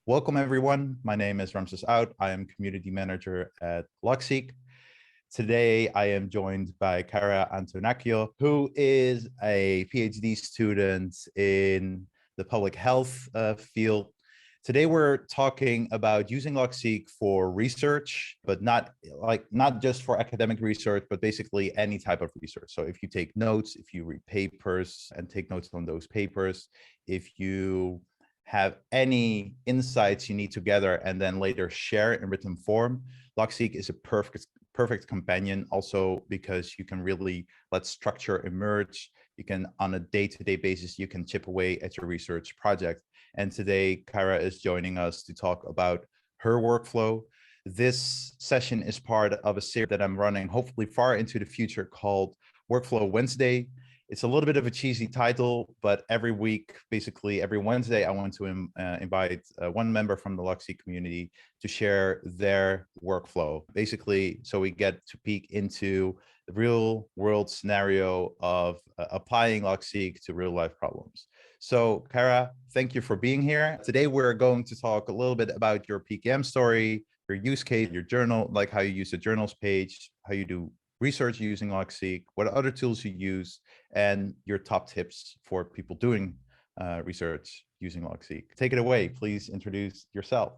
Welcome, everyone. My name is Ramses Oudt. I am community manager at Logseq. Today, I am joined by Cara Antonaccio, who is a PhD student in the public health field. Today, we're talking about using Logseq for research, but not just for academic research, but basically any type of research. So if you take notes, if you read papers and take notes on those papers, if you have any insights you need to gather and then later share in written form, Logseq is a perfect companion, also because you can really let structure emerge. You can, on a day-to-day basis, you can chip away at your research project. And today, Cara is joining us to talk about her workflow. This session is part of a series that I'm running, hopefully far into the future, called Workflow Wednesday. It's a little bit of a cheesy title, but every week, basically every Wednesday, I want to invite one member from the Logseq community to share their workflow, basically, so we get to peek into the real world scenario of applying Logseq to real life problems. So, Cara, thank you for being here. Today, we're going to talk a little bit about your PKM story, your use case, your journal, like how you use the journals page, how you do research using Logseq, what other tools you use, and your top tips for people doing research using Logseq. Take it away. Please introduce yourself.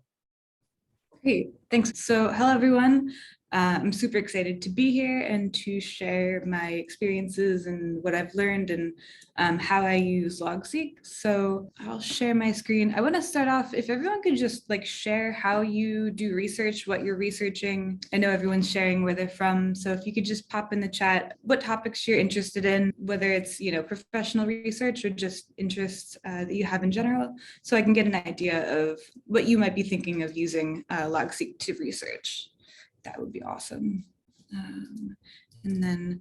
Great, thanks. So hello, everyone. I'm super excited to be here and to share my experiences and what I've learned and how I use Logseq. So I'll share my screen. I want to start off, if everyone could just share how you do research, what you're researching. I know everyone's sharing where they're from. So if you could just pop in the chat what topics you're interested in, whether it's professional research or just interests that you have in general, so I can get an idea of what you might be thinking of using Logseq to research. That would be awesome. And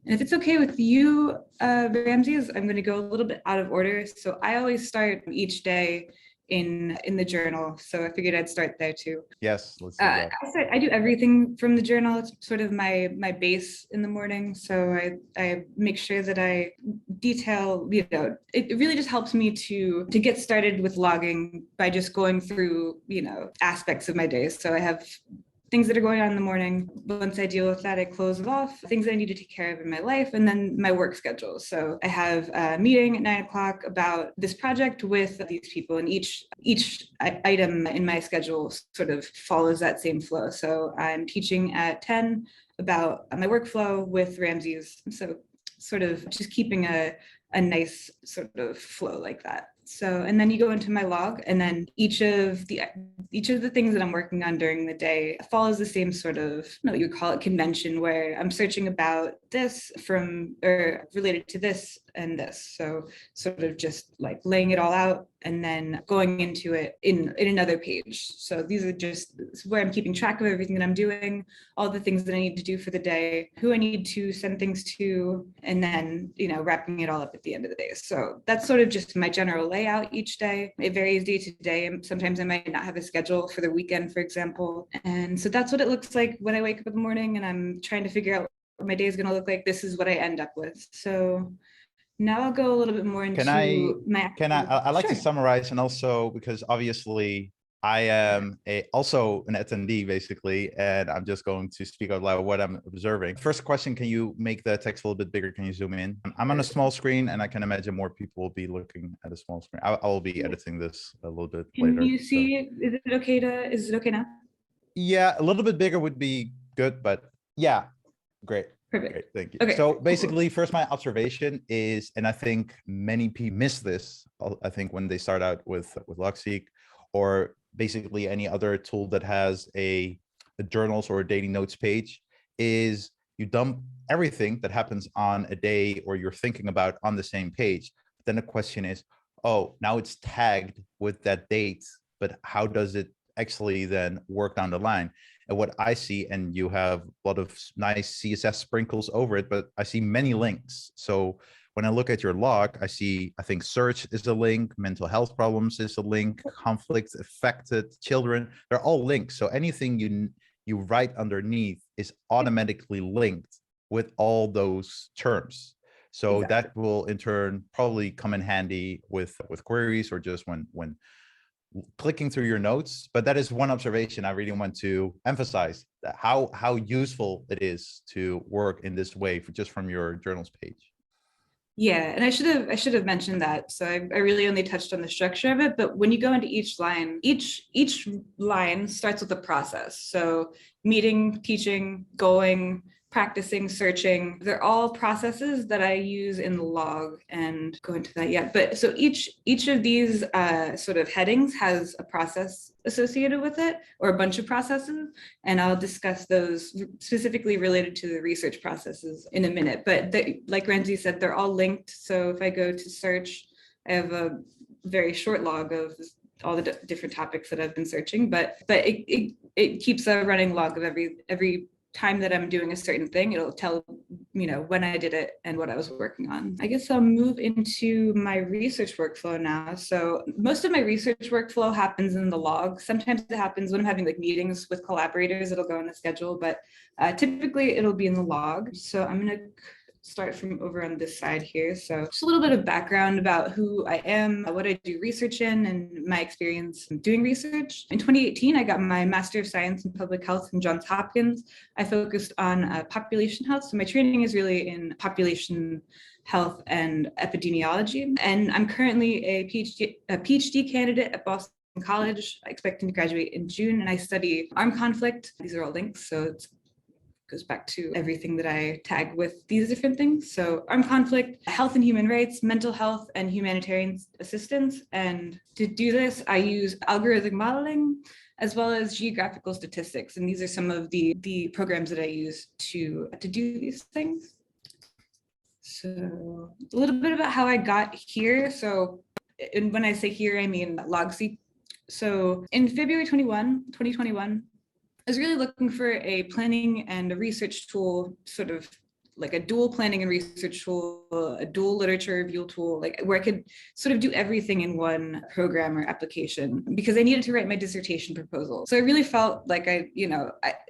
if it's okay with you, Ramses, I'm going to go a little bit out of order. So I always start each day in the journal. So I figured I'd start there too. Yes, let's do that. I do everything from the journal. It's sort of my base in the morning. So I make sure that I detail, it really just helps me to get started with logging by just going through, aspects of my day. So I have things that are going on in the morning. Once I deal with that, I close it off, things I need to take care of in my life, and then my work schedule. So I have a meeting at 9 o'clock about this project with these people, and each item in my schedule sort of follows that same flow. So I'm teaching at 10 about my workflow with Ramses. So sort of just keeping a nice sort of flow like that. So, and then you go into my log, and then each of the things that I'm working on during the day follows the same sort of, you would call it convention, where I'm searching about this from, or related to this and this. So sort of just laying it all out and then going into it in another page. So these are just where I'm keeping track of everything that I'm doing, all the things that I need to do for the day, who I need to send things to, and then, wrapping it all up at the end of the day. So that's sort of just my general layout each day. It varies day to day. Sometimes I might not have a schedule for the weekend, for example. And so that's what it looks like when I wake up in the morning and I'm trying to figure out what my day is going to look like. This is what I end up with. So now I'll go a little bit more into I like Sure. to summarize, and also because obviously I am also an attendee basically, and I'm just going to speak out loud what I'm observing. First question, can you make the text a little bit bigger? Can you zoom in? I'm on a small screen, and I can imagine more people will be looking at a small screen. I will be editing this a little bit later. Can you see, is it okay now? Yeah, a little bit bigger would be good, but yeah, great. Perfect. Great, thank you. Okay, so basically, cool. First, my observation is, and I think many people miss this, I think when they start out with Logseq, or basically any other tool that has a journals or a daily notes page, is you dump everything that happens on a day or you're thinking about on the same page. But then the question is, oh, now it's tagged with that date, but how does it actually then work down the line? And what I see, and you have a lot of nice CSS sprinkles over it, but I see many links. So when I look at your log, I think search is a link, mental health problems is a link, conflict affected children, they're all links. So anything you write underneath is automatically linked with all those terms. So exactly. That will in turn probably come in handy with queries, or just when clicking through your notes, but that is one observation I really want to emphasize, that how useful it is to work in this way just from your journals page. Yeah, and I should have mentioned that. So I really only touched on the structure of it, but when you go into each line, each line starts with a process. So meeting, teaching, going, practicing, searching, they're all processes that I use in the log, and go into that yet. But so each of these sort of headings has a process associated with it, or a bunch of processes, and I'll discuss those specifically related to the research processes in a minute. But like Ramses said, they're all linked. So if I go to search, I have a very short log of all the different topics that I've been searching, but it keeps a running log of every time that I'm doing a certain thing. It'll tell, when I did it and what I was working on. I guess I'll move into my research workflow now. So most of my research workflow happens in the log. Sometimes it happens when I'm having like meetings with collaborators, it'll go in the schedule, but typically it'll be in the log. So I'm gonna start from over on this side here. So just a little bit of background about who I am, what I do research in, and my experience doing research. In 2018, I got my Master of Science in Public Health from Johns Hopkins. I focused on population health. So my training is really in population health and epidemiology. And I'm currently a PhD candidate at Boston College, expecting to graduate in June. And I study armed conflict. These are all links, so it's goes back to everything that I tag with these different things. So armed conflict, health and human rights, mental health, and humanitarian assistance. And to do this, I use algorithmic modeling as well as geographical statistics. And these are some of the programs that I use to do these things. So a little bit about how I got here. So, and when I say here, I mean Logseq. So in February 2021, I was really looking for a planning and a research tool, sort of like a dual planning and research tool, a dual literature review tool, like where I could sort of do everything in one program or application, because I needed to write my dissertation proposal. So I really felt like I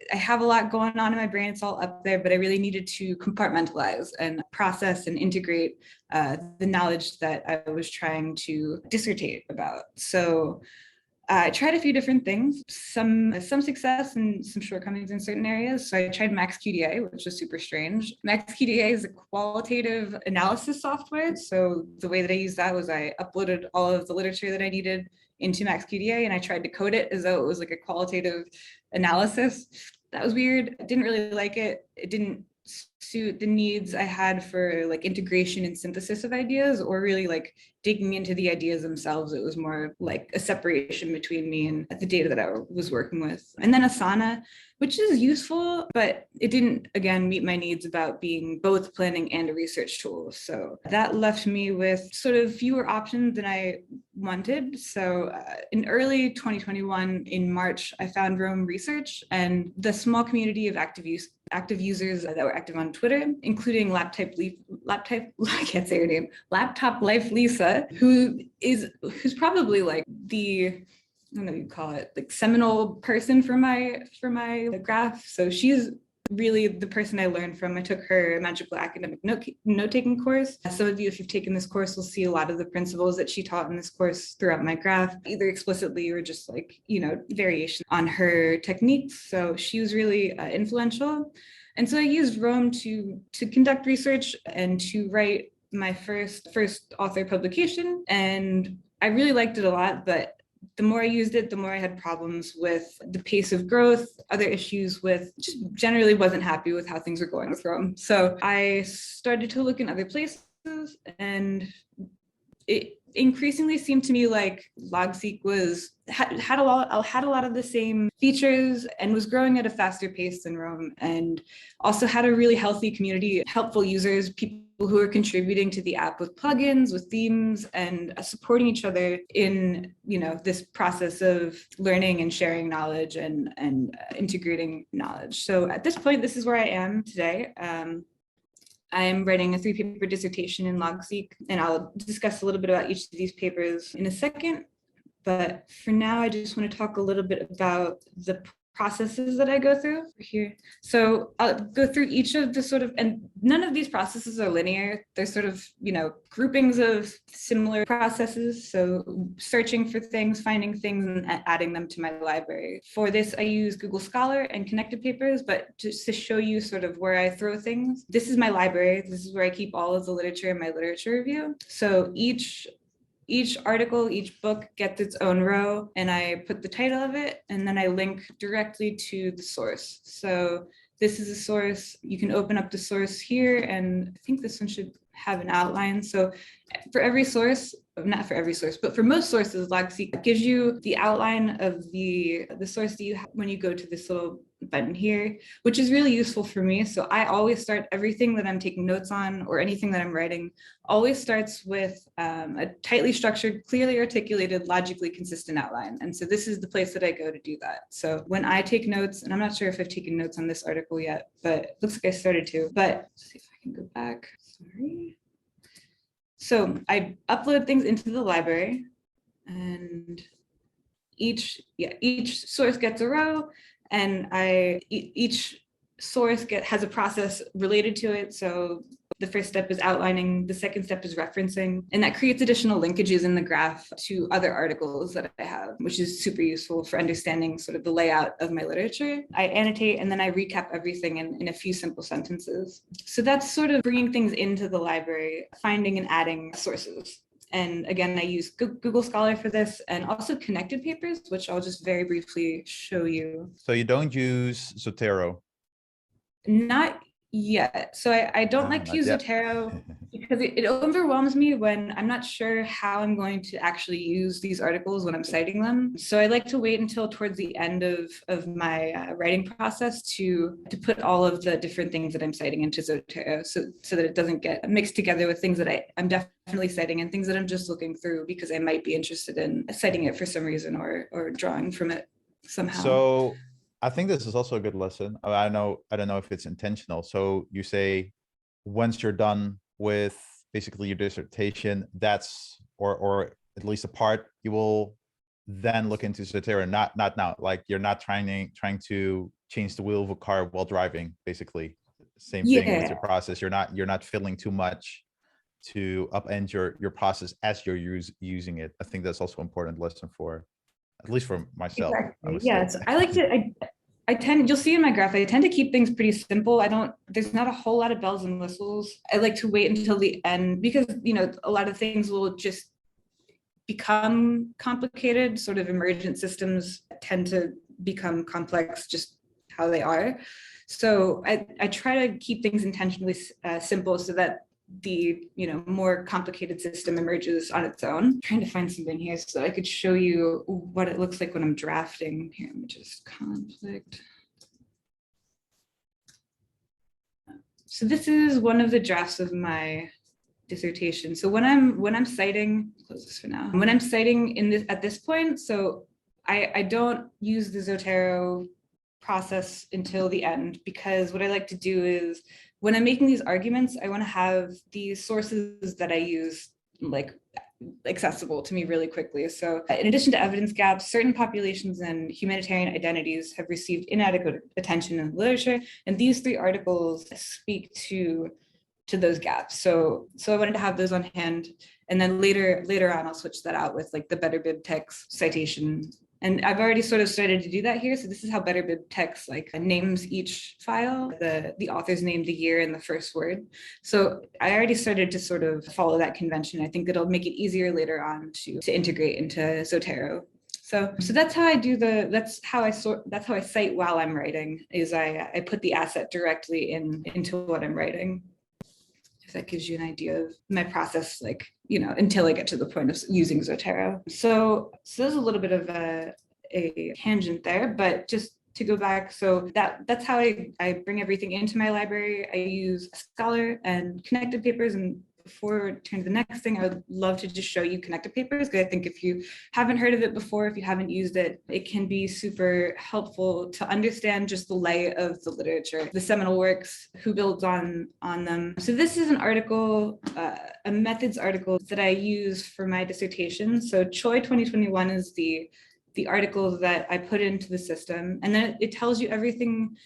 have a lot going on in my brain, it's all up there, but I really needed to compartmentalize and process and integrate the knowledge that I was trying to dissertate about. So I tried a few different things, some success and some shortcomings in certain areas. So I tried MaxQDA, which was super strange. MaxQDA is a qualitative analysis software. So the way that I used that was I uploaded all of the literature that I needed into MaxQDA, and I tried to code it as though it was like a qualitative analysis. That was weird. I didn't really like it. It didn't suit the needs I had for like integration and synthesis of ideas, or really like digging into the ideas themselves. It was more like a separation between me and the data that I was working with. And then Asana, which is useful, but it didn't, again, meet my needs about being both planning and a research tool. So that left me with sort of fewer options than I wanted. So in early 2021, in March, I found Rome Research and the small community of active users that were active on Twitter, including Laptop Life Lisa, who's probably like the, I don't know, you call it like seminal person for my graph. So she's really the person I learned from. I took her magical academic note-taking course. Some of you, if you've taken this course, will see a lot of the principles that she taught in this course throughout my graph, either explicitly or just like, variation on her techniques. So she was really influential. And so I used Rome to conduct research and to write my first author publication. And I really liked it a lot, but the more I used it, the more I had problems with the pace of growth, other issues with, just generally wasn't happy with how things were going with Rome. So I started to look in other places, and it increasingly seemed to me like Logseq had a lot of the same features and was growing at a faster pace than Rome, and also had a really healthy community, helpful users, people who are contributing to the app with plugins, with themes, and supporting each other in this process of learning and sharing knowledge and integrating knowledge. So at this point, this is where I am today. I am writing a 3-paper dissertation in Logseq, and I'll discuss a little bit about each of these papers in a second. But for now, I just want to talk a little bit about the processes that I go through here. So I'll go through each of the sort of, and none of these processes are linear. They're sort of, groupings of similar processes. So searching for things, finding things, and adding them to my library. For this, I use Google Scholar and connected papers, but just to show you sort of where I throw things. This is my library. This is where I keep all of the literature in my literature review. So each article, each book gets its own row, and I put the title of it, and then I link directly to the source. So this is a source. You can open up the source here, and I think this one should have an outline. So for every source, not for every source, but for most sources, Logseq gives you the outline of the source that you have when you go to this little button here, which is really useful for me. So I always start everything that I'm taking notes on or anything that I'm writing always starts with a tightly structured, clearly articulated, logically consistent outline. And so this is the place that I go to do that. So when I take notes, and I'm not sure if I've taken notes on this article yet, but it looks like I started to, but let's see if I can go back. Sorry. So I upload things into the library, and each source gets a row, and each source has a process related to it. So the first step is outlining, the second step is referencing, and that creates additional linkages in the graph to other articles that I have, which is super useful for understanding sort of the layout of my literature. I annotate, and then I recap everything in a few simple sentences. So that's sort of bringing things into the library, finding and adding sources. And again, I use Google Scholar for this, and also connected papers, which I'll just very briefly show you. So you don't use Zotero? Not yet. So I don't like to use Zotero because it overwhelms me when I'm not sure how I'm going to actually use these articles when I'm citing them. So I like to wait until towards the end of my writing process to put all of the different things that I'm citing into Zotero, so that it doesn't get mixed together with things that I'm definitely citing and things that I'm just looking through because I might be interested in citing it for some reason or drawing from it somehow. So I think this is also a good lesson. I don't know if it's intentional. So you say, once you're done with basically your dissertation, that's, or at least a part, you will then look into Zotero. Not now. Like you're not trying to change the wheel of a car while driving. Basically, same thing with your process. You're not filling too much to upend your process as you're using it. I think that's also an important lesson for, at least for myself. Exactly. Yeah, so I like to, you'll see in my graph, I tend to keep things pretty simple. There's not a whole lot of bells and whistles. I like to wait until the end because, a lot of things will just become complicated. Sort of emergent systems tend to become complex, just how they are. So I try to keep things intentionally simple so that the more complicated system emerges on its own. I'm trying to find something here so that I could show you what it looks like when I'm drafting. Here, let me just conflict. So this is one of the drafts of my dissertation. So when I'm citing, close this for now. When I'm citing at this point, so I don't use the Zotero process until the end, because what I like to do is when I'm making these arguments, I want to have these sources that I use like accessible to me really quickly. So in addition to evidence gaps, certain populations and humanitarian identities have received inadequate attention in literature, and these 3 articles speak to those gaps. So I wanted to have those on hand, and then later on I'll switch that out with like the Better Bib text citation. And I've already sort of started to do that here. So this is how Better Bib text like names each file, the author's name, the year, and the first word. So I already started to sort of follow that convention. I think it'll make it easier later on to integrate into Zotero. So that's how I do that's how I cite while I'm writing, is I put the asset directly into what I'm writing. If that gives you an idea of my process, like, until I get to the point of using Zotero. So there's a little bit of a tangent there, but just to go back, so that's how I bring everything into my library. I use Scholar and connected papers, and before I turn to the next thing, I would love to just show you connected papers, because I think if you haven't heard of it before, if you haven't used it, it can be super helpful to understand just the lay of the literature, the seminal works, who builds on them. So this is an article, a methods article that I use for my dissertation. So Choi 2021 is the the articles that I put into the system, and then it tells you everything,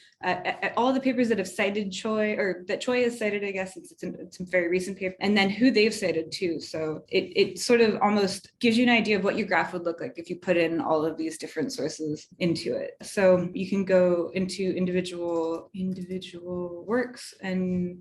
all the papers that have cited Choi, or that Choi has cited, I guess it's a very recent paper, and then who they've cited too. So it sort of almost gives you an idea of what your graph would look like if you put in all of these different sources into it. So you can go into individual works, and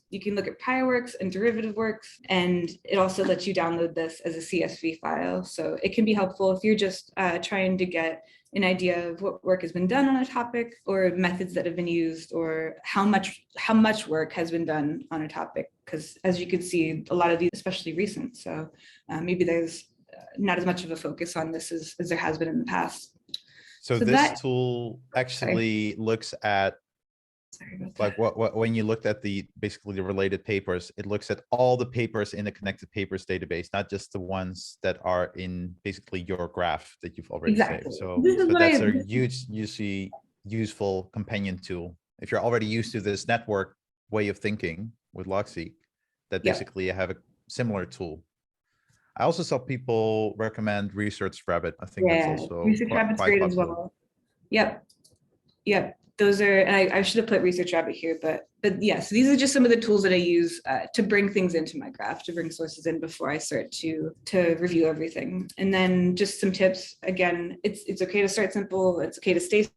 you can look at prior works and derivative works, and it also lets you download this as a CSV file. So it can be helpful if you're just trying to get an idea of what work has been done on a topic, or methods that have been used, or how much work has been done on a topic. Because as you can see, a lot of these, especially recent, so maybe there's not as much of a focus on this as there has been in the past. So this tool actually looks at, like what when you looked at basically the related papers, it looks at all the papers in the connected papers database, not just the ones that are in basically your graph that you've already saved. So that's a huge, useful companion tool. If you're already used to this network way of thinking with Logseq, that basically have a similar tool. I also saw people recommend ResearchRabbit. I think that's also ResearchRabbit's great as well. Yep. Those are, and I should have put ResearchRabbit here, but yes, these are just some of the tools that I use to bring things into my graph, to bring sources in before I start to review everything. And then just some tips. Again, it's okay to start simple. It's okay to stay.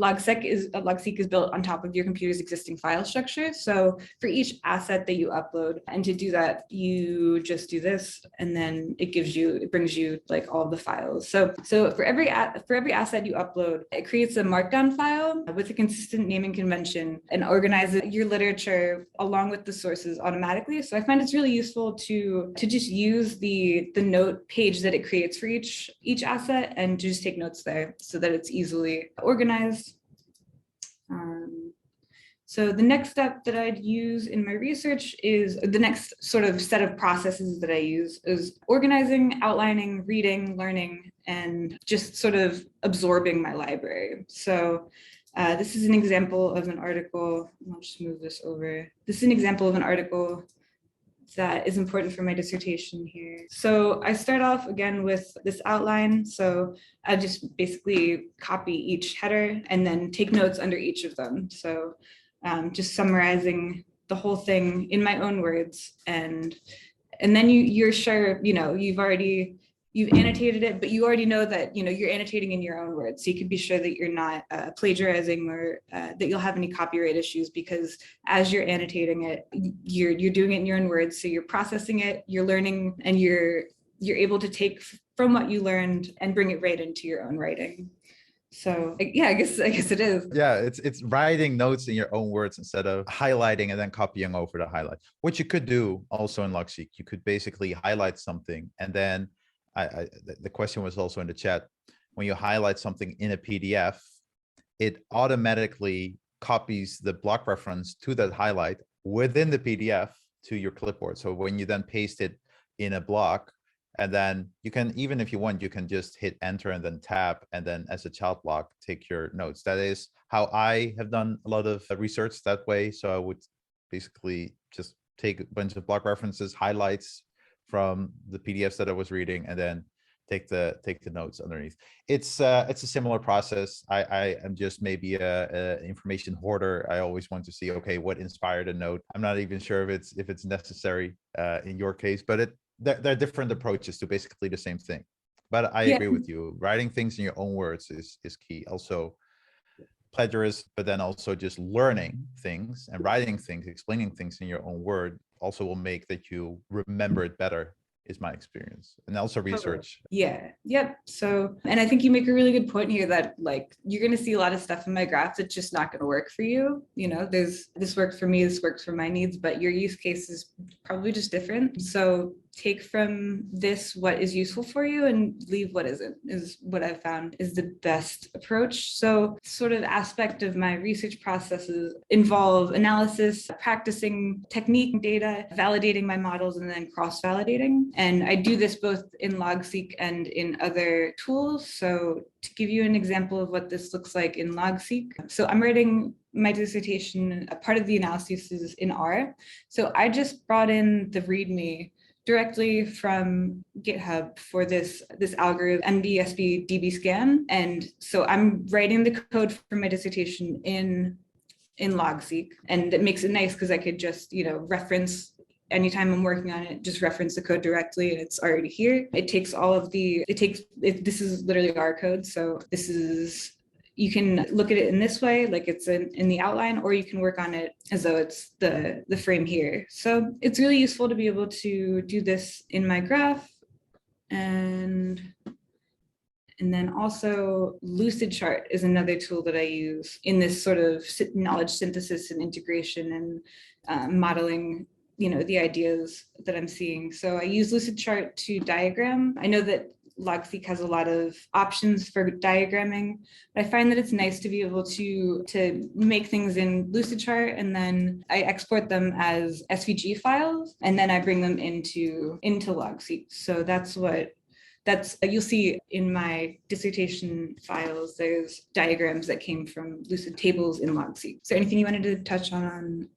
Logseq is built on top of your computer's existing file structure. So for each asset that you upload, and to do that, you just do this, and then it brings you like all the files. So for every asset you upload, it creates a markdown file with a consistent naming convention and organizes your literature along with the sources automatically. So I find it's really useful to just use the note page that it creates for each asset, and just take notes there so that it's easily organized. So the next step that I'd use in my research is the next sort of set of processes that I use is organizing, outlining, reading, learning, and just sort of absorbing my library. So this is an example of an article. I'll just move this over. This is an example of an article that is important for my dissertation here. So I start off again with this outline. So I just basically copy each header and then take notes under each of them. So just summarizing the whole thing in my own words, and then you're sure, you've annotated it, but you already know that you're annotating in your own words, so you can be sure that you're not plagiarizing, or that you'll have any copyright issues, because as you're annotating it, you're doing it in your own words, so you're processing it, you're learning, and you're able to take from what you learned and bring it right into your own writing. So yeah, I guess it is. Yeah, it's writing notes in your own words instead of highlighting and then copying over the highlight. What you could do also in Logseq, you could basically highlight something, and then the question was also in the chat, when you highlight something in a PDF, it automatically copies the block reference to that highlight within the PDF to your clipboard. So when you then paste it in a block, and then you can, even if you want, you can just hit enter and then tab, and then as a child block, take your notes. That is how I have done a lot of research that way. So I would basically just take a bunch of block references, highlights from the PDFs that I was reading, and then take the notes underneath. It's a similar process. I am just maybe a information hoarder. I always want to see, okay, what inspired a note. I'm not even sure if it's necessary in your case, but there are different approaches to basically the same thing. But I agree with you. Writing things in your own words is key. Also plagiarism, but then also just learning things and writing things, explaining things in your own word also will make that you remember it better, is my experience. And also research. So, and I think you make a really good point here that like you're going to see a lot of stuff in my graph that's just not going to work for you. There's this works for me, this works for my needs, but your use case is probably just different. So take from this what is useful for you and leave what isn't, is what I've found is the best approach. So sort of aspect of my research processes involve analysis, practicing technique, data, validating my models, and then cross-validating. And I do this both in Logseq and in other tools. So to give you an example of what this looks like in Logseq. So I'm writing my dissertation, a part of the analysis is in R. So I just brought in the README directly from GitHub for this algorithm, NBSB DB scan. And so I'm writing the code for my dissertation in Logseq, and it makes it nice because I could just, reference anytime I'm working on it, just reference the code directly and it's already here. It takes this is literally our code. So you can look at it in this way, like it's in the outline, or you can work on it as though it's the frame here. So it's really useful to be able to do this in my graph. And then also Lucidchart is another tool that I use in this sort of knowledge synthesis and integration and modeling, the ideas that I'm seeing. So I use Lucidchart to diagram. I know that Logseq has a lot of options for diagramming, but I find that it's nice to be able to make things in Lucidchart, and then I export them as SVG files, and then I bring them into Logseq. So that's you'll see in my dissertation files, there's diagrams that came from Lucid tables in Logseq. So anything you wanted to touch on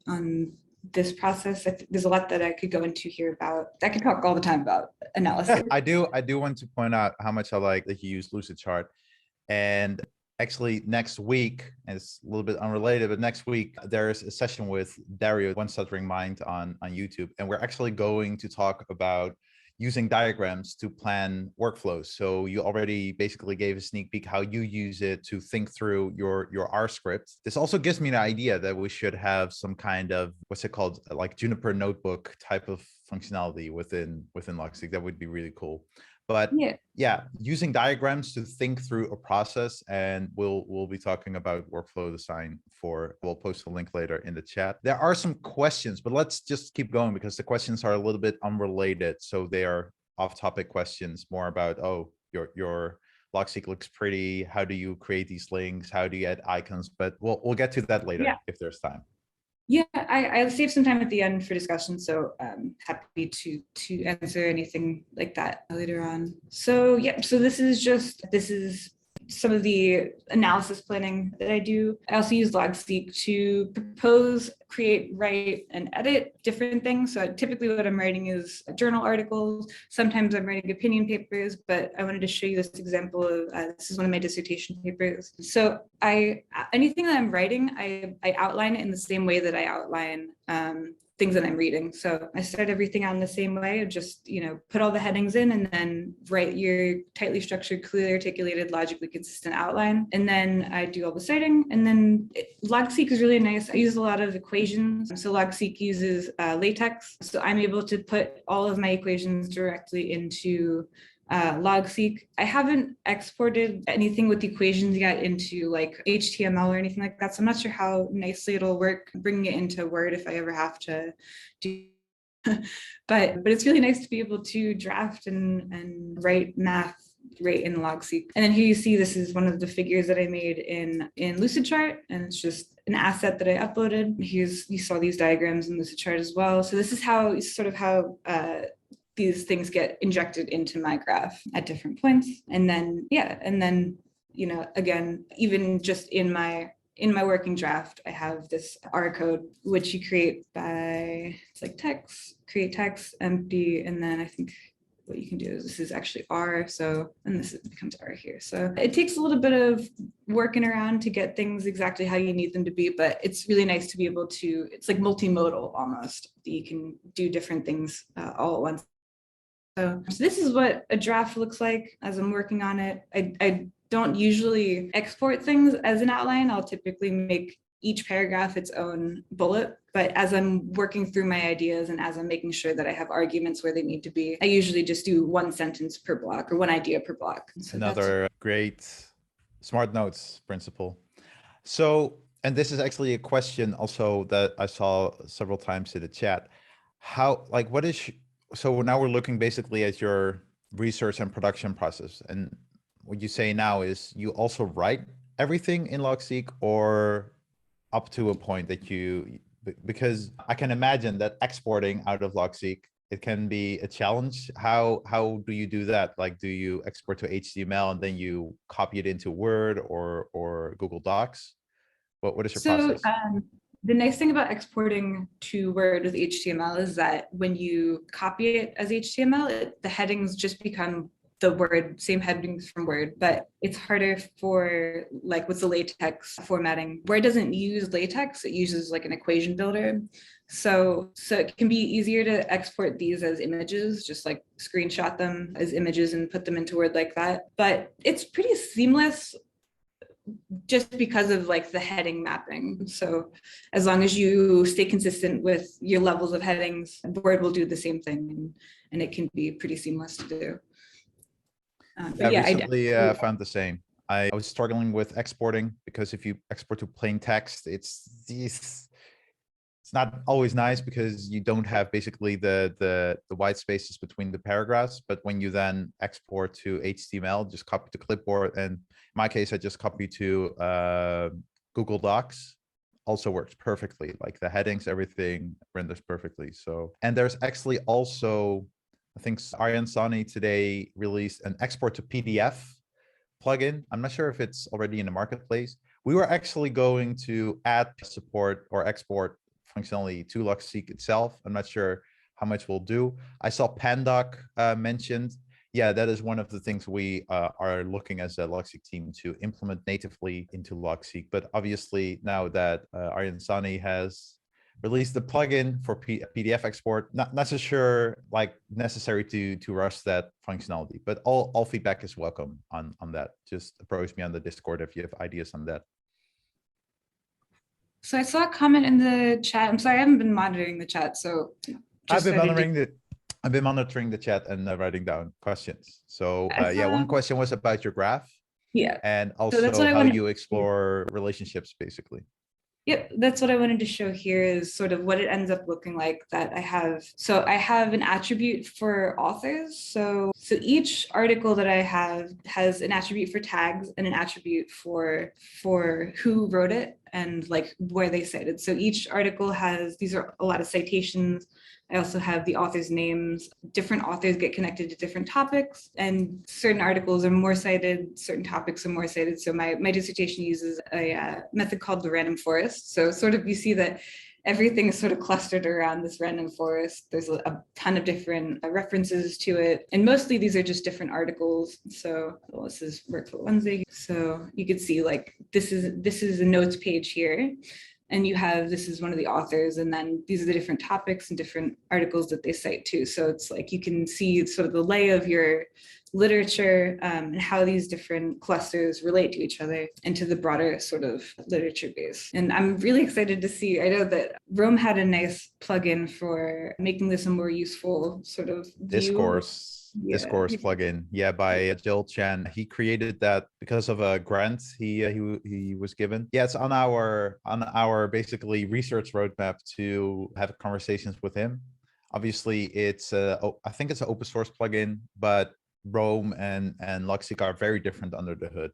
this process? There's a lot that I could go into here about. I could talk all the time about analysis. I do want to point out how much I like that you use Lucidchart. And actually next week, and it's a little bit unrelated, but next week there's a session with Dario, One Stuttering Mind on YouTube. And we're actually going to talk about using diagrams to plan workflows. So you already basically gave a sneak peek how you use it to think through your R script. This also gives me an idea that we should have some kind of, what's it called, like Juniper notebook type of functionality within Logseq. That would be really cool. But yeah, using diagrams to think through a process, and we'll be talking about workflow design we'll post a link later in the chat. There are some questions, but let's just keep going because the questions are a little bit unrelated. So they are off-topic questions, more about, your Logseq looks pretty. How do you create these links? How do you add icons? But we'll get to that later if there's time. Yeah, I saved some time at the end for discussion, so I'm happy to answer anything like that later on. So so this is some of the analysis planning that I do. I also use Logseq to propose, create, write, and edit different things. So typically what I'm writing is journal articles. Sometimes I'm writing opinion papers, but I wanted to show you this example of, this is one of my dissertation papers. So anything that I'm writing, I outline it in the same way that I outline things that I'm reading. So I start everything out in the same way of just, put all the headings in and then write your tightly structured, clearly articulated, logically consistent outline. And then I do all the citing. And then Logseq is really nice. I use a lot of equations. So Logseq uses LaTeX. So I'm able to put all of my equations directly into Logseq. I haven't exported anything with equations yet into like HTML or anything like that. So I'm not sure how nicely it'll work bringing it into Word if I ever have to do. but it's really nice to be able to draft and write math right in Logseq. And then here you see this is one of the figures that I made in Lucidchart, and it's just an asset that I uploaded. You saw these diagrams in Lucidchart as well. So this is how these things get injected into my graph at different points. And then, again, even just in my working draft, I have this R code, which you create by, it's like text, create text, empty, and then I think what you can do is this is actually R, and this becomes R here. So it takes a little bit of working around to get things exactly how you need them to be, but it's really nice to be able to, it's like multimodal almost, that you can do different things all at once. So this is what a draft looks like as I'm working on it. I don't usually export things as an outline. I'll typically make each paragraph its own bullet, but as I'm working through my ideas and as I'm making sure that I have arguments where they need to be, I usually just do one sentence per block or one idea per block. So another great smart notes principle. So, and this is actually a question also that I saw several times in the chat. So now we're looking basically at your research and production process. And what you say now is you also write everything in Logseq, or up to a point that because I can imagine that exporting out of Logseq, it can be a challenge. How do you do that? Like, do you export to HTML and then you copy it into Word or Google Docs? What is your process? The nice thing about exporting to Word with HTML is that when you copy it as HTML, the headings just become the Word, same headings from Word, but it's harder for like with the latex formatting, where it doesn't use latex, it uses like an equation builder. So it can be easier to export these as images, just like screenshot them as images and put them into Word like that. But it's pretty seamless just because of like the heading mapping. So as long as you stay consistent with your levels of headings, Word will do the same thing, and it can be pretty seamless to do. Yeah, I recently found the same. I was struggling with exporting because if you export to plain text, it's not always nice because you don't have basically the white spaces between the paragraphs. But when you then export to HTML, just copy to clipboard. And in my case, I just copy to Google Docs. Also works perfectly. Like the headings, everything renders perfectly. So, and there's actually also, I think Cara Antonaccio today released an export to PDF plugin. I'm not sure if it's already in the marketplace. We were actually going to add support or export functionality to Logseq itself. I'm not sure how much we'll do. I saw Pandoc mentioned. Yeah, that is one of the things we are looking as a Logseq team to implement natively into Logseq. But obviously now that Cara Antonaccio has released the plugin for PDF export, not so sure like necessary to rush that functionality, but all feedback is welcome on that. Just approach me on the Discord if you have ideas on that. So I saw a comment in the chat. I'm sorry, I haven't been monitoring the chat. So I've been monitoring the chat and writing down questions. So yeah, one question was about your graph. Yeah. And also how you explore relationships, basically. Yep, that's what I wanted to show here is sort of what it ends up looking like that I have. So I have an attribute for authors. So each article that I have has an attribute for tags and an attribute for who wrote it and like where they cited. So each article has, these are a lot of citations. I also have the authors' names. Different authors get connected to different topics, and certain articles are more cited, certain topics are more cited. So my dissertation uses a method called the random forest. So sort of you see that everything is sort of clustered around this random forest. There's a ton of different references to it. And mostly these are just different articles. So this is Workflow Wednesday. So you could see like, this is a notes page here. And you have, this is one of the authors, and then these are the different topics and different articles that they cite too. So it's like, you can see sort of the lay of your literature and how these different clusters relate to each other and to the broader sort of literature base. And I'm really excited to see, I know that Rome had a nice plugin for making this a more useful sort of view. Discourse plugin, yeah, by Jill Chan. He created that because of a grant he was given. Yeah, it's on our basically research roadmap to have conversations with him. Obviously, it's I think it's an open source plugin, but Rome and Logseq are very different under the hood.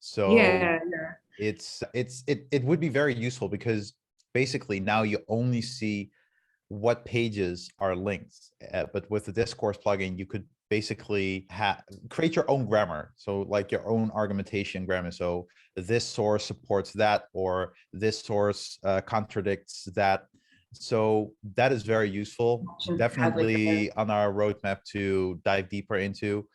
So yeah. It would be very useful because basically now you only see what pages are linked, but with the discourse plugin you could basically create your own grammar, so like your own argumentation grammar. So this source supports that, or this source contradicts that. So that is very useful, definitely on our roadmap to dive deeper into.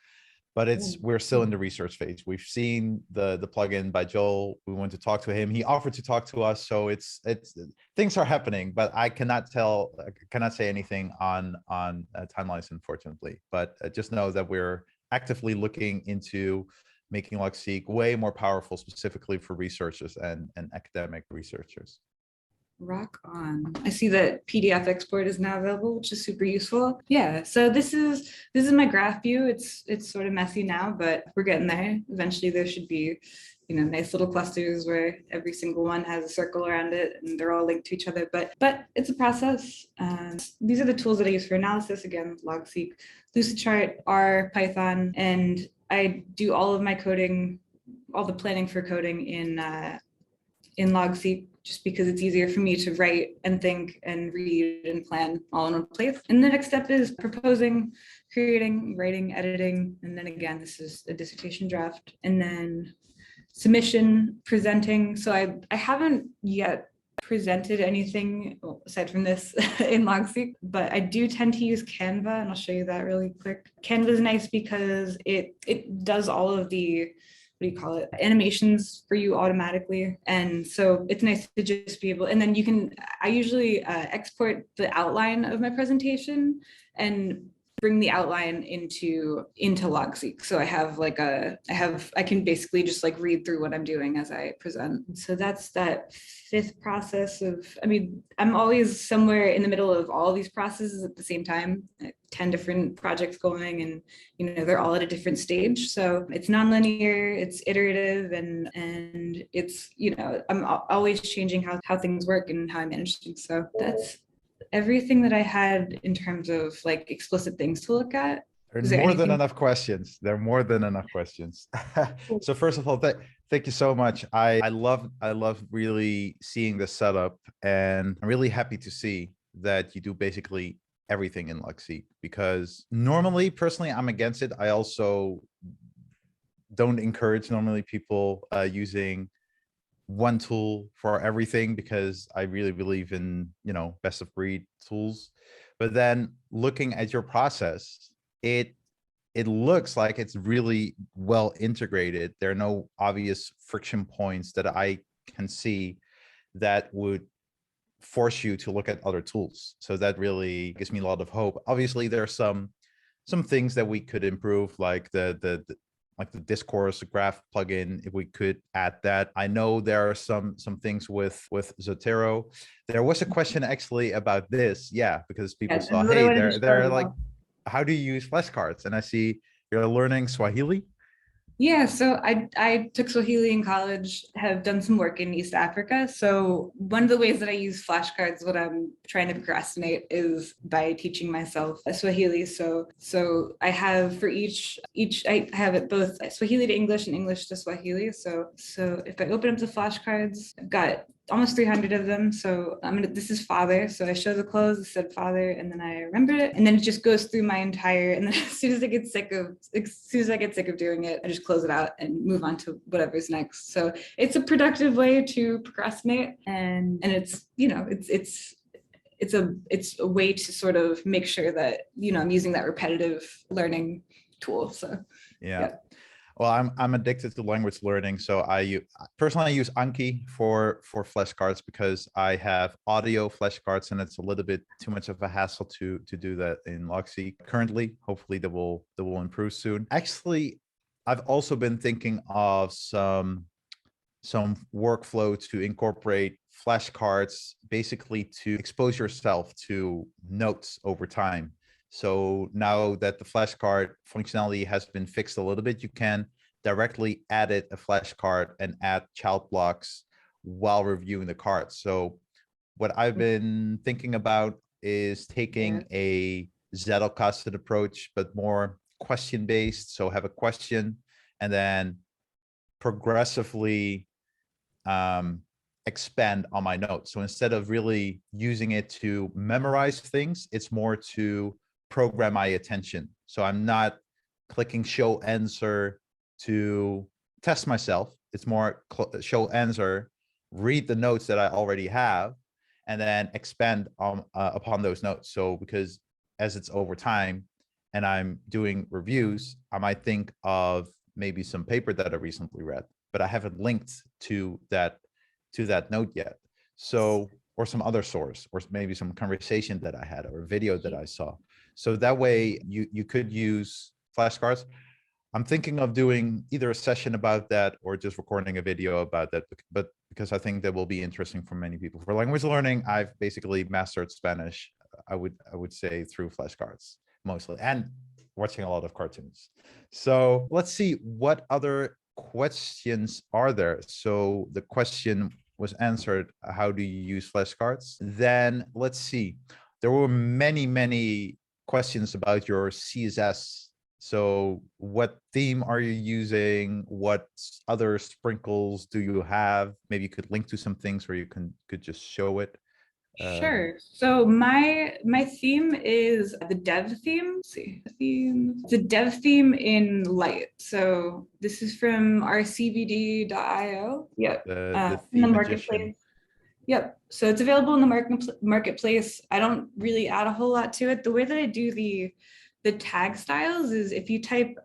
But we're still in the research phase. We've seen the plugin by Joel. We want to talk to him. He offered to talk to us. So it's things are happening, but I cannot say anything on timelines, unfortunately. But just know that we're actively looking into making Logseq way more powerful, specifically for researchers and academic researchers. Rock on. I see that PDF export is now available, which is super useful. Yeah, so this is my graph view. It's sort of messy now, but we're getting there. Eventually there should be, nice little clusters where every single one has a circle around it and they're all linked to each other, but it's a process. These are the tools that I use for analysis. Again, Logseq, Lucidchart, R, Python, and I do all of my coding, all the planning for coding in Logseq, just because it's easier for me to write and think and read and plan all in one place. And the next step is proposing, creating, writing, editing. And then again, this is a dissertation draft. And then submission, presenting. So I haven't yet presented anything aside from this in Logseq, but I do tend to use Canva, and I'll show you that really quick. Canva is nice because it does all of the, what do you call it, animations for you automatically. And so it's nice to just be able, and then you can, I usually export the outline of my presentation and bring the outline into Logseq. So I have like I can basically just like read through what I'm doing as I present. So that's that fifth process of, I mean, I'm always somewhere in the middle of all these processes at the same time, 10 different projects going, and they're all at a different stage. So it's nonlinear, it's iterative, and it's, I'm always changing how things work and how I manage things. So that's everything that I had in terms of like explicit things to look at. There are more than enough questions. There are more than enough questions. So first of all, thank you so much. I love really seeing the setup, and I'm really happy to see that you do basically everything in Logseq, because normally, personally, I'm against it. I also don't encourage normally people using one tool for everything, because I really believe in, best of breed tools. But then looking at your process, it looks like it's really well integrated. There are no obvious friction points that I can see that would force you to look at other tools. So that really gives me a lot of hope. Obviously, there are some things that we could improve, like the discourse graph plugin, if we could add that. I know there are some things with Zotero. There was a question actually about this, because people saw, hey, they're like, how do you use flashcards? And I see you're learning Swahili. Yeah, so I took Swahili in college, have done some work in East Africa. So one of the ways that I use flashcards when I'm trying to procrastinate is by teaching myself Swahili. So I have for each I have it both Swahili to English and English to Swahili. So if I open up the flashcards, I've got almost 300 of them. So this is father. So I show the clothes, it said father, and then I remembered it. And then it just goes through my entire, and then as soon as I get sick of doing it, I just close it out and move on to whatever's next. So it's a productive way to procrastinate. And it's, it's a way to sort of make sure that, I'm using that repetitive learning tool. So yeah. Well, I'm addicted to language learning, so I personally use Anki for flashcards, because I have audio flashcards, and it's a little bit too much of a hassle to do that in Logseq currently. Hopefully, that will improve soon. Actually, I've also been thinking of some workflow to incorporate flashcards, basically to expose yourself to notes over time. So now that the flashcard functionality has been fixed a little bit, you can directly edit a flashcard and add child blocks while reviewing the cards. So what I've been thinking about is taking a Zettelkasten approach, but more question-based. So have a question and then progressively expand on my notes. So instead of really using it to memorize things, it's more to program my attention. So I'm not clicking show answer to test myself. It's more show answer, read the notes that I already have, and then expand on upon those notes. So because as it's over time and I'm doing reviews, I might think of maybe some paper that I recently read, but I haven't linked to that note yet. So, or some other source, or maybe some conversation that I had or a video that I saw. So that way you could use flashcards. I'm thinking of doing either a session about that or just recording a video about that, but because I think that will be interesting for many people. For language learning, I've basically mastered Spanish, I would say, through flashcards mostly, and watching a lot of cartoons. So let's see, what other questions are there? So the question was answered, how do you use flashcards? Then let's see, there were many questions about your CSS. So what theme are you using? What other sprinkles do you have? Maybe you could link to some things where you could just show it. Sure. So my theme is the dev theme. Let's see, the dev theme in Light. So this is from rcvd.io. Yep. The in the theme marketplace. Yep. So it's available in the marketplace. I don't really add a whole lot to it. The way that I do the tag styles is if you type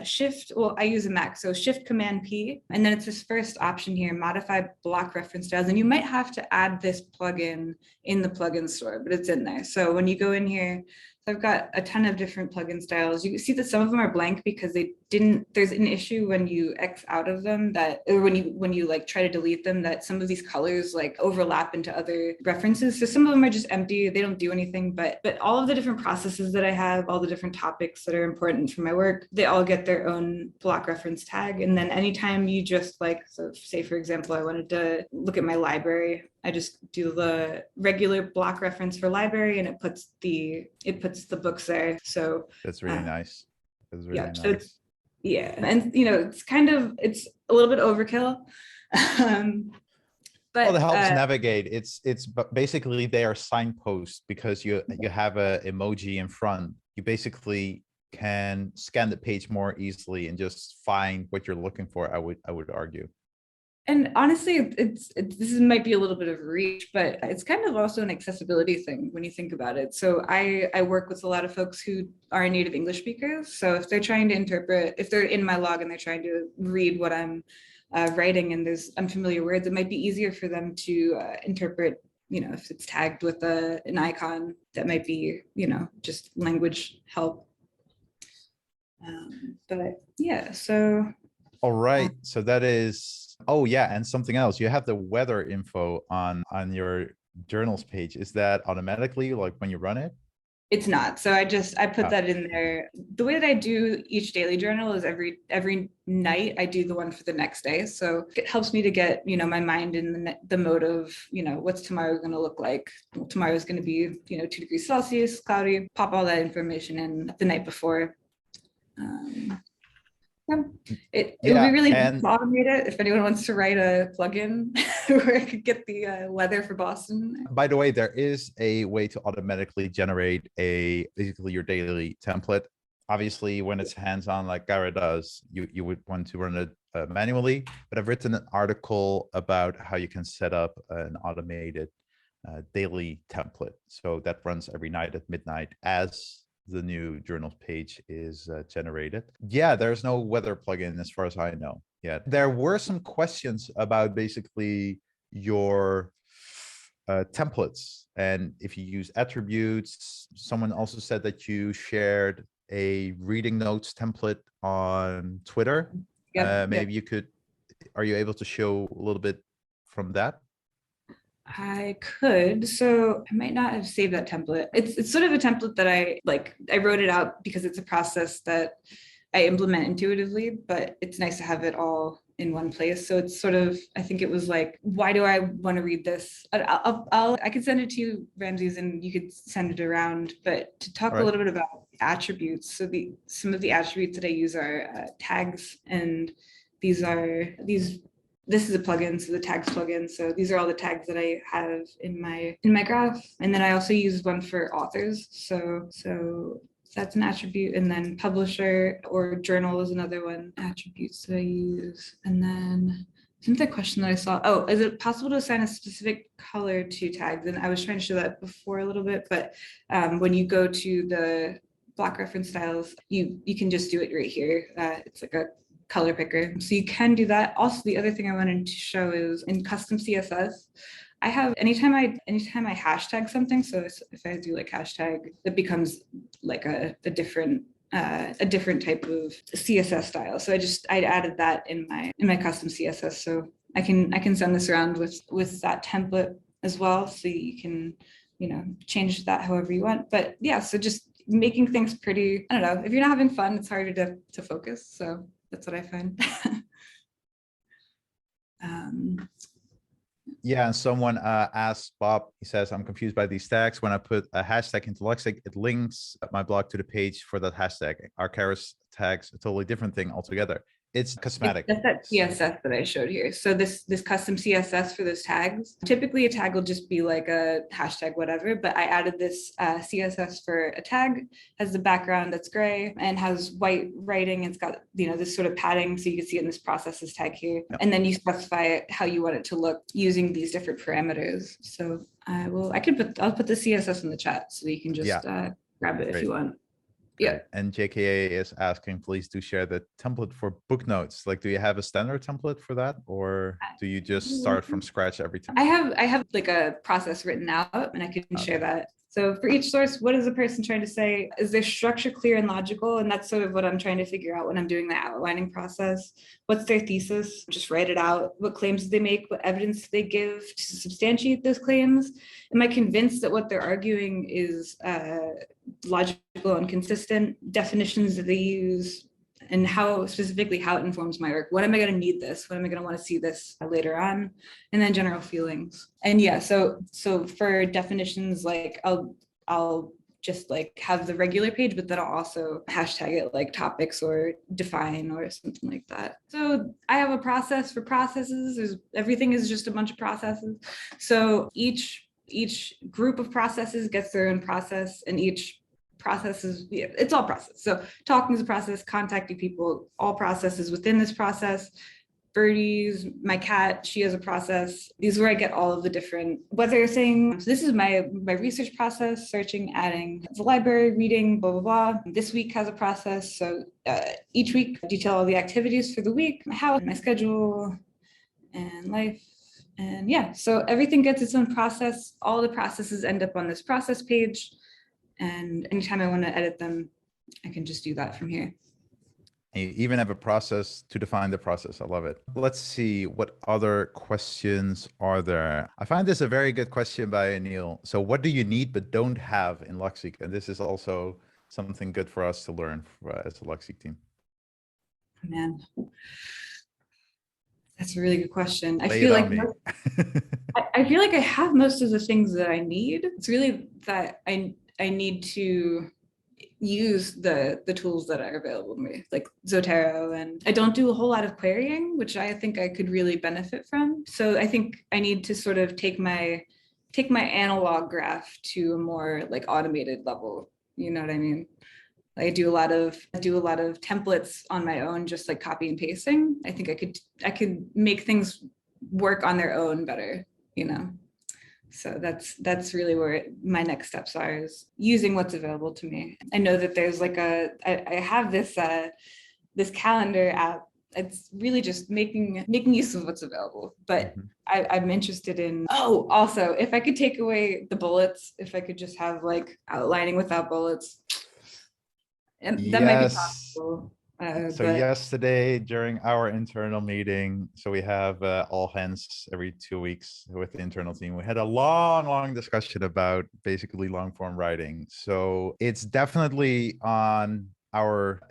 shift, well, I use a Mac, so shift command P, and then it's this first option here, modify block reference styles. And you might have to add this plugin in the plugin store, but it's in there. So when you go in here, so I've got a ton of different plugin styles. You can see that some of them are blank because there's an issue when you X out of them that, or when you like try to delete them, that some of these colors like overlap into other references. So some of them are just empty. They don't do anything, but all of the different processes that I have, all the different topics that are important for my work, they all get their own block reference tag. And then anytime you just like, so say for example, I wanted to look at my library, I just do the regular block reference for library and it puts the books there. So That's really nice. That's really nice. So yeah, and it's a little bit overkill. But well, it helps navigate. It's basically they are signposts because you have a emoji in front. You basically can scan the page more easily and just find what you're looking for. I would argue. And honestly, this might be a little bit of a reach, but it's kind of also an accessibility thing when you think about it. So I work with a lot of folks who are native English speakers. So if they're trying to interpret, if they're in my log and they're trying to read what I'm writing and there's unfamiliar words, it might be easier for them to interpret, if it's tagged with an icon that might be, just language help. But yeah, so. All right, so that is, oh yeah, and something else. You have the weather info on your journals page. Is that automatically like when you run it? It's not. So I put that in there. The way that I do each daily journal is every night I do the one for the next day. So it helps me to get, my mind in the mode of, what's tomorrow going to look like? Well, tomorrow is going to be, 2 degrees Celsius, cloudy, pop all that information in the night before. It would be really nice to automate it if anyone wants to write a plugin where I could get the weather for Boston. By the way, there is a way to automatically generate basically your daily template. Obviously, when it's hands-on like Cara does, you would want to run it manually. But I've written an article about how you can set up an automated daily template. So that runs every night at midnight as the new journals page is generated. Yeah, there's no weather plugin as far as I know yet. There were some questions about basically your templates and if you use attributes. Someone also said that you shared a reading notes template on Twitter. Maybe you could, are you able to show a little bit from that? I could. So I might not have saved that template. It's sort of a template that I wrote it out because it's a process that I implement intuitively, but it's nice to have it all in one place. So it's sort of, I think it was like, why do I want to read this? I could send it to you, Ramses, and you could send it around. But to talk a little bit about attributes. So some of the attributes that I use are tags, and this is a plugin, so the tags plugin. So these are all the tags that I have in my graph. And then I also use one for authors. So that's an attribute. And then publisher or journal is another one, attributes that I use. And then another question that I saw, oh, is it possible to assign a specific color to tags? And I was trying to show that before a little bit, but when you go to the block reference styles, you can just do it right here. It's like a color picker, so you can do that. Also, the other thing I wanted to show is in custom CSS, I have anytime I hashtag something, so if I do like hashtag, it becomes like a different type of CSS style. So I added that in my custom CSS, so I can send this around with that template as well, so you can change that however you want. But yeah, so just making things pretty, I don't know, if you're not having fun, it's harder to focus. So that's what I find. Yeah, and someone asked Bob, he says, I'm confused by these tags. When I put a hashtag into Logseq, it links my blog to the page for that hashtag. Are Cara's tags a totally different thing altogether? It's cosmetic. That's that CSS that I showed here. So this custom CSS for those tags. Typically a tag will just be like a hashtag whatever, but I added this CSS for a tag, has the background that's gray and has white writing. It's got, you know, this sort of padding, so you can see it in this processes tag here. Yep. And then you specify how you want it to look using these different parameters. So I'll put the CSS in the chat so you can just grab it if you want. Yeah. And JKA is asking, please do share the template for book notes. Like, do you have a standard template for that, or do you just start from scratch every time? I have like a process written out, and I can share that. So for each source, what is the person trying to say? Is their structure clear and logical? And that's sort of what I'm trying to figure out when I'm doing the outlining process. What's their thesis? Just write it out. What claims do they make? What evidence do they give to substantiate those claims? Am I convinced that what they're arguing is logical and consistent? Definitions that they use, and how specifically how it informs my work. What am I going to need this? What am I going to want to see this later on? And then general feelings. And yeah, so for definitions, like I'll just like have the regular page, but then I'll also hashtag it like topics or define or something like that. So I have a process for processes. Everything is just a bunch of processes. So each group of processes gets their own process, and each processes, it's all process. So talking is a process, contacting people, all processes within this process. Birdies, my cat, she has a process. These are where I get all of the different, what they're saying. So this is my research process, searching, adding the library, reading, blah, blah, blah. This week has a process. So each week I detail all the activities for the week, my house, my schedule, and life. And yeah, so everything gets its own process. All the processes end up on this process page. And anytime I want to edit them, I can just do that from here. You even have a process to define the process. I love it. Let's see, what other questions are there? I find this a very good question by Anil. So what do you need but don't have in Logseq? And this is also something good for us to learn as a Logseq team. Man, that's a really good question. I Lay feel it like on me. I feel like I have most of the things that I need. It's really that I need to use the tools that are available to me, like Zotero, and I don't do a whole lot of querying, which I think I could really benefit from. So I think I need to sort of take my analog graph to a more like automated level. You know what I mean? I do a lot of templates on my own, just like copy and pasting. I think I could make things work on their own better, you know? So that's really where my next steps are, is using what's available to me. I know that there's like I have this this calendar app. It's really just making use of what's available. But I'm interested in, also if I could take away the bullets, if I could just have like outlining without bullets, and that might be possible. So yesterday during our internal meeting, so we have all hands every 2 weeks with the internal team, we had a long discussion about basically long form writing. So it's definitely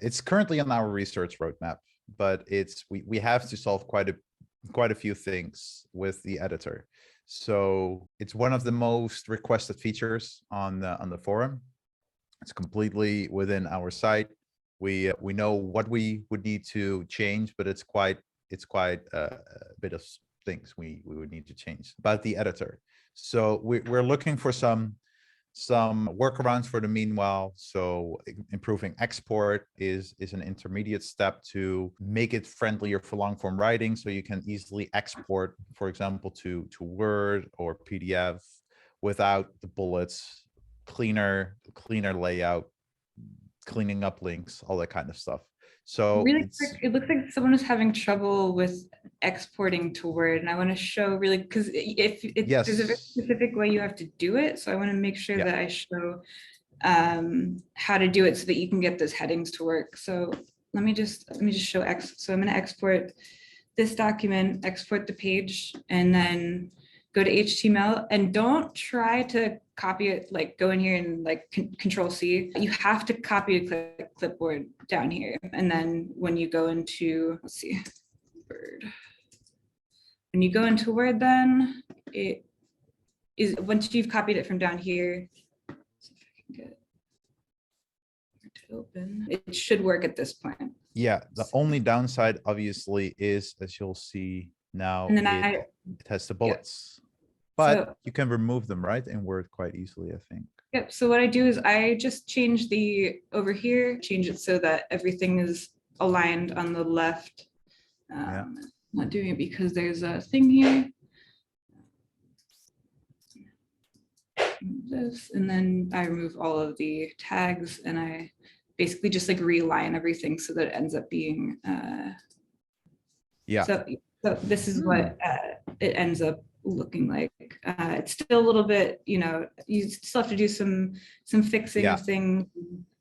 it's currently on our research roadmap, but we have to solve quite a few things with the editor. So it's one of the most requested features on the forum. It's completely within our site. We know what we would need to change, but it's quite a bit of things we would need to change about the editor. So we're looking for some workarounds for the meanwhile. So improving export is an intermediate step to make it friendlier for long form writing, so you can easily export, for example, to Word or PDF without the bullets, cleaner layout, cleaning up links, all that kind of stuff. So really quick, it looks like someone is having trouble with exporting to Word, and I want to show really, because there's a very specific way you have to do it. So I want to make sure that I show how to do it so that you can get those headings to work. So let me just show So I'm going to export this document, export the page, and then go to HTML, and don't try to copy it, like go in here and like Control C. You have to copy to clipboard down here. And then when you go into, let's see, Word. When you go into Word, then it is, once you've copied it from down here, see if I can get it to open. It should work at this point. Yeah, the only downside obviously is, as you'll see now, And then it has the yeah. bullets, but So you can remove them, right, in Word quite easily, I think. yep. So what I do is I just change the over here, change it so that everything is aligned on the left. Yeah. I'm not doing it because there's a thing here. This, and then I remove all of the tags and I basically just like realign everything so that it ends up being Yeah. so this is what it ends up looking like. It's still a little bit, you know, you still have to do some fixing of things,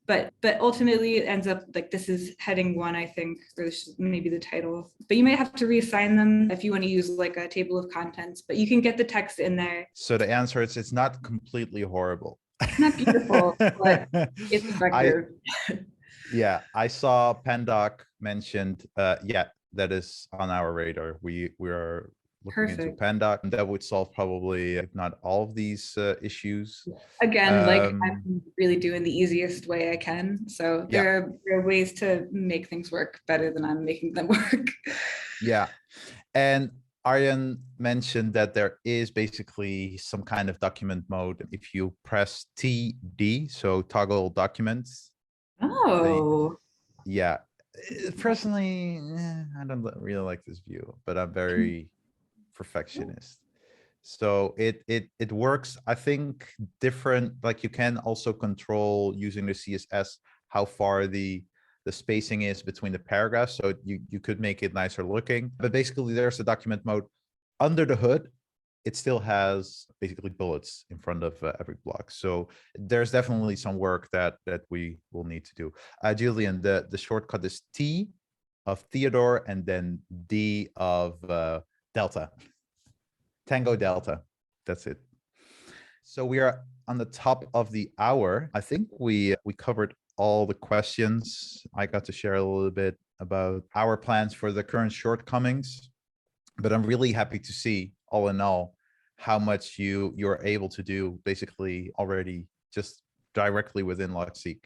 but ultimately it ends up like this is heading 1, I think, or this is maybe the title. But you might have to reassign them if you want to use like a table of contents, but you can get the text in there. So the answer is it's not completely horrible. It's not beautiful, but it's effective. Yeah, I saw Pandoc mentioned. Yeah, that is on our radar. We are looking into Pandoc, and that would solve probably, if not all of these issues. Again, like I'm really doing the easiest way I can. So there are ways to make things work better than I'm making them work. Yeah. And Arjen mentioned that there is basically some kind of document mode. If you press TD, so toggle documents. Oh. Yeah. Personally, I don't really like this view, but I'm very perfectionist. So it works, I think, different. Like you can also control using the CSS how far the spacing is between the paragraphs. So you could make it nicer looking. But basically, there's the document mode. Under the hood, it still has basically bullets in front of every block. So there's definitely some work that we will need to do. Julian, the shortcut is T of Theodore and then D of Delta. Tango Delta. That's it. So we are on the top of the hour. I think we covered all the questions. I got to share a little bit about our plans for the current shortcomings, but I'm really happy to see, all in all, how much you're able to do basically already just directly within Logseq.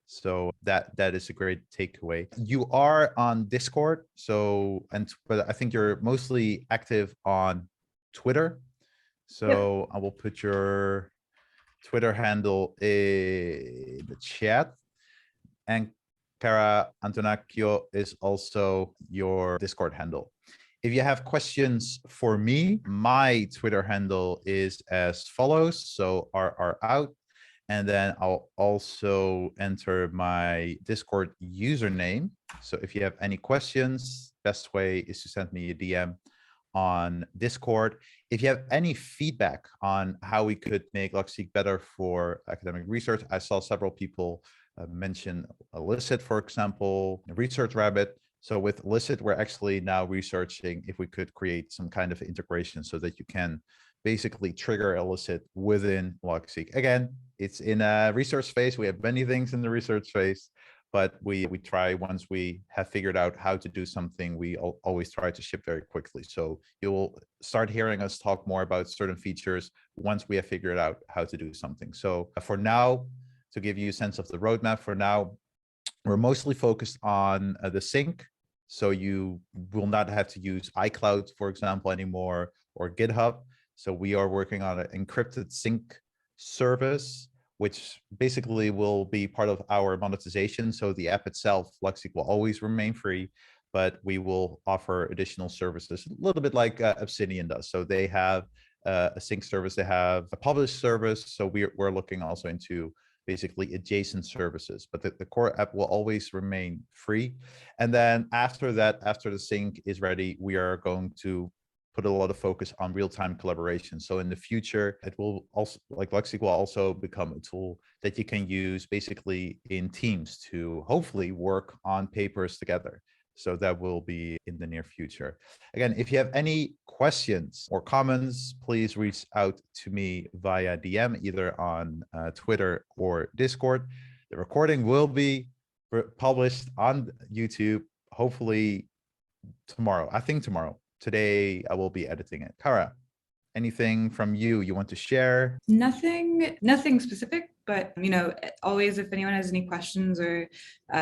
So that is a great takeaway. You are on Discord, but I think you're mostly active on Twitter. So I will put your Twitter handle in the chat. And Cara Antonaccio is also your Discord handle. If you have questions for me, my Twitter handle is as follows. So RR out. And then I'll also enter my Discord username. So if you have any questions, best way is to send me a DM on Discord. If you have any feedback on how we could make Logseq better for academic research, I saw several people mention Illicit, for example, Research Rabbit. So with Illicit, we're actually now researching if we could create some kind of integration so that you can basically trigger Illicit within Logseq. Again, it's in a research phase. We have many things in the research phase, but we try, once we have figured out how to do something, we always try to ship very quickly. So you'll start hearing us talk more about certain features once we have figured out how to do something. So for now, to give you a sense of the roadmap, for now, we're mostly focused on the sync. So you will not have to use iCloud, for example, anymore, or GitHub. So we are working on an encrypted sync service, which basically will be part of our monetization. So the app itself, Logseq, will always remain free, but we will offer additional services, a little bit like Obsidian does. So they have a sync service, they have a publish service. So we're looking also into basically adjacent services, but the core app will always remain free. And then after that, after the sync is ready, we are going to put a lot of focus on real-time collaboration. So in the future, it will also, like Logseq will also become a tool that you can use basically in teams to hopefully work on papers together. So that will be in the near future. Again, if you have any questions or comments, please reach out to me via DM, either on Twitter or Discord. The recording will be published on YouTube, hopefully tomorrow. I think tomorrow. Today, I will be editing it. Cara, anything from you want to share? Nothing specific. But, always, if anyone has any questions or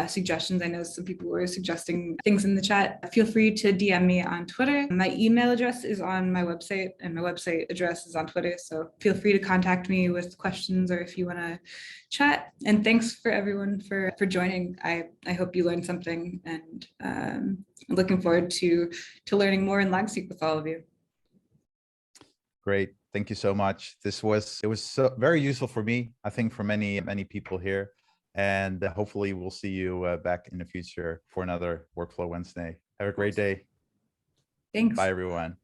suggestions, I know some people were suggesting things in the chat, feel free to DM me on Twitter. My email address is on my website, and my website address is on Twitter. So feel free to contact me with questions or if you want to chat. And thanks for everyone for joining. I hope you learned something, and I'm looking forward to learning more in Logseq with all of you. Great. Thank you so much. It was so very useful for me, I think for many people here. And hopefully we'll see you back in the future for another Workflow Wednesday. Have a great day. Thanks. Bye, everyone.